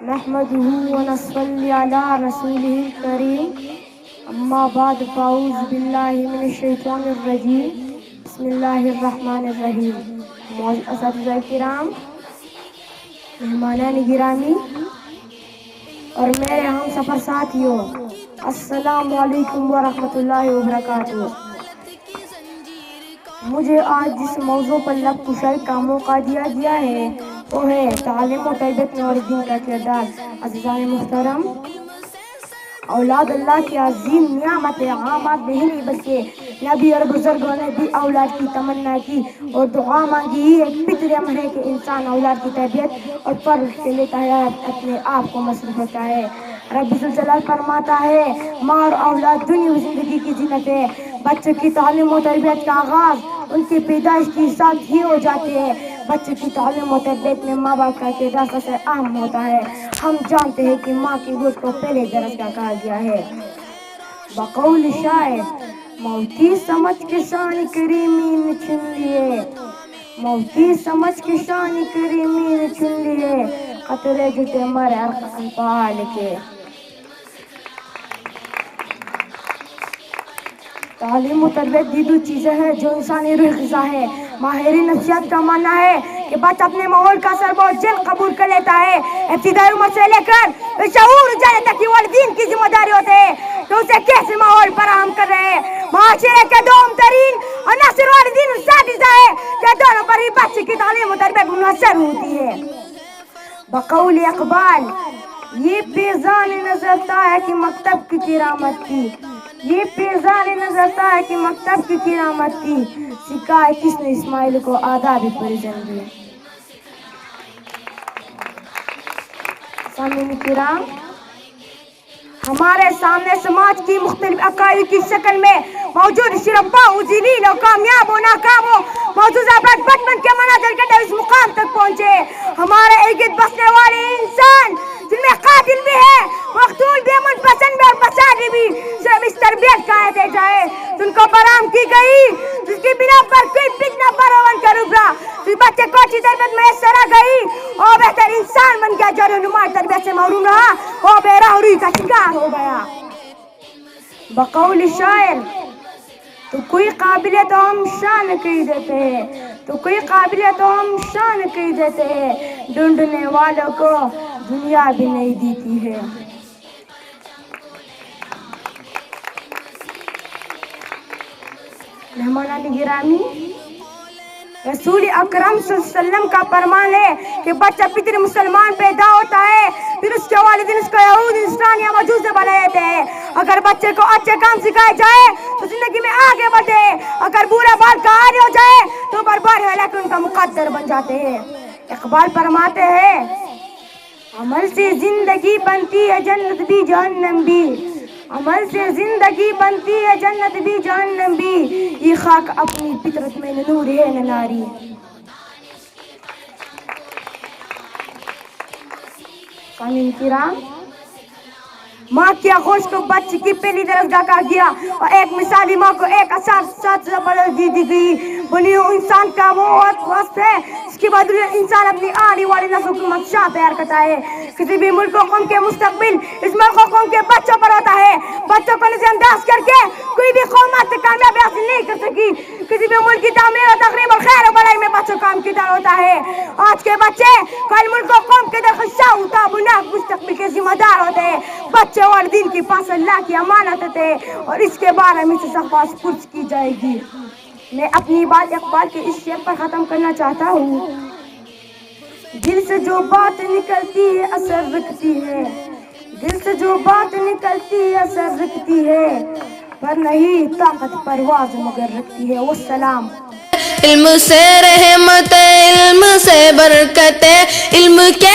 نحمده ونصلي على رسوله الكريم اما بعد فاعوذ باللہ من الشیطان الرجیم بسم اللہ الرحمن الرحیم. معزز اساتذہ کرام، مہمانان گرامی اور میرے ہم سفر ساتھیوں، السلام علیکم ورحمۃ اللہ وبرکاتہ. مجھے آج جس موضوع پر لب کشائی کا موقع دیا گیا ہے وہ ہے تعلیم و تربیت میں والدین کا کردار. عزیزان محترم، اولاد اللہ کی عظیم نعمت ہے. عامات نہیں بلکہ نبی اور بزرگوں نے بھی اولاد کی تمنا کی اور دعا مانگی. ہی ایک فطری امر ہے کہ انسان اولاد کی تربیت اور پرورش کے لیے اپنے آپ کو مصروف ہوتا ہے. رب ذوالجلال فرماتا ہے، ماں اور اولاد دنیا زندگی کی زینت ہے. بچوں کی تعلیم و تربیت کا آغاز ان کی پیدائش کے ساتھ ہی ہو جاتے ہیں. بچوں کی تعلیم و تربیت میں ماں باپ کا کردار سب سے اہم ہوتا ہے. ہم جانتے ہیں کہ ماں کی گود کو پہلے درجہ کہا گیا ہے. بقول شاعر، موتی سمجھ کے شان کریمی نے چن لیے، موتی سمجھ کے شان کریمی نے چن لیے، قطرے جھٹے مر انفعال کے. تعلیم و تربیت یہ دو چیزیں ہیں جو انسانی روح غذا ہے. ماہرین نفسیات کا ماننا ہے کہ بچہ اپنے ماحول کا اثر بہت جلد قبول کر لیتا ہے. ابتدائی عمر سے لے کر شعور جانے تک کی والدین کی ذمہ داری ہوتی ہے کہ اسے کیسے ماحول فراہم کر رہے ہیں. معاشرے کے دوم ترین عناصر والدین اور اساتذہ ہے کہ دونوں پر ہی بچے کی تعلیم و تربیت منحصر ہوتی ہے. بقول اقبال، یہ پیزان نظرتا ہے کہ مکتب کی کرامت کی، یہ پیزان نظرتا ہے کہ مکتب کی کرامت کی، سکھائے کس نے اسماعیل کو آداب پرزندگی. سامعین کرام، ہمارے سامنے سماج کی مختلف عقائد کی شکل میں موجود شرفا و ذلیل و کامیاب و ناکام و موجودہ بچپن کے مناظر کے اس مقام تک پہنچے. ہمارے ارد بسنے والے انسان جن میں قاتل بھی ہے، مقتول بھی، منپسند بھی اور فسادی بھی، صرف اس تربیت کا احتیاج ہے جن کو برآمد کی گئی، جس کی بنا پر کوئی فتنہ پرون کر ابھرا، جس بچے کو اچھی تربیت میسر آ گئی اور بہتر انسان بن گیا. جو رہنما تربیت سے محروم رہا وہ بے راہروئی کا شکار ہو گیا. بقول شاعر، تو کوئی قابلیت ہم شان کہی دیتے ہیں، تو کوئی قابلیت ہم شان کہی دیتے ہیں، ڈھونڈنے والوں کو دنیا بھی نہیں دیتی ہے. مہمانان گرامی، رسول اکرم صلی اللہ علیہ وسلم کا فرمان ہے کہ بچہ فطری مسلمان پیدا ہوتا ہے، پھر اس کے والدین اس کو یہود، نصرانی یا مجوسی بنا دیتے ہیں. اگر بچے کو اچھے کام سکھائے جائے تو زندگی میں آگے بڑھے، اگر برے بال کا عادی ہو جائے تو برباد ہے لیکن ان کا مقدر بن جاتے ہیں. اقبال فرماتے ہیں، عمل سے زندگی بنتی ہے جنت بھی جہنم بھی، عمل سے زندگی بنتی ہے جنت بھی جہنم بھی، یہ خاک اپنی فطرت میں نور ہے نہ ناری. سامعین کرام، ماں کی آغوش کو بچے کی پہلی درجہ کہا گیا اور ایک مثالی ماں کو ایک ساتھ دی گئی. بنی انسان کا وہ وصف ہے اس کے بعد انسان اپنی آنے والی نسل کو منشا تیار کرتا ہے. کسی بھی ملک و قوم کے مستقبل اس ملک و قوم کے بچوں پر ہوتا ہے. بچوں کو نظر انداز کر کے کوئی بھی قوم آج تک کامیابی حاصل نہیں کر سکی. کسی بھی ملک کی تعمیر و تقریب اور خیر و بھلائی میں بچوں کا کام کردار ہوتا ہے. آج کے بچے کل ملک و قوم کے در خشاع و تابناک مستقبل کے ذمہ دار ہوتے ہیں. بچے والدین کے پاس اللہ کی امانت ہے اور اس کے بارے میں سے سخت پرس کی جائے گی. میں اپنی بات اقبال کے اس شعر پر ختم کرنا چاہتا ہوں، دل سے جو بات نکلتی ہے اثر رکھتی ہے، دل سے جو بات نکلتی ہے اثر رکھتی ہے، پر نہیں طاقت پرواز مگر رکھتی ہے. والسلام. علم سے رحمت، علم سے برکت، علم کے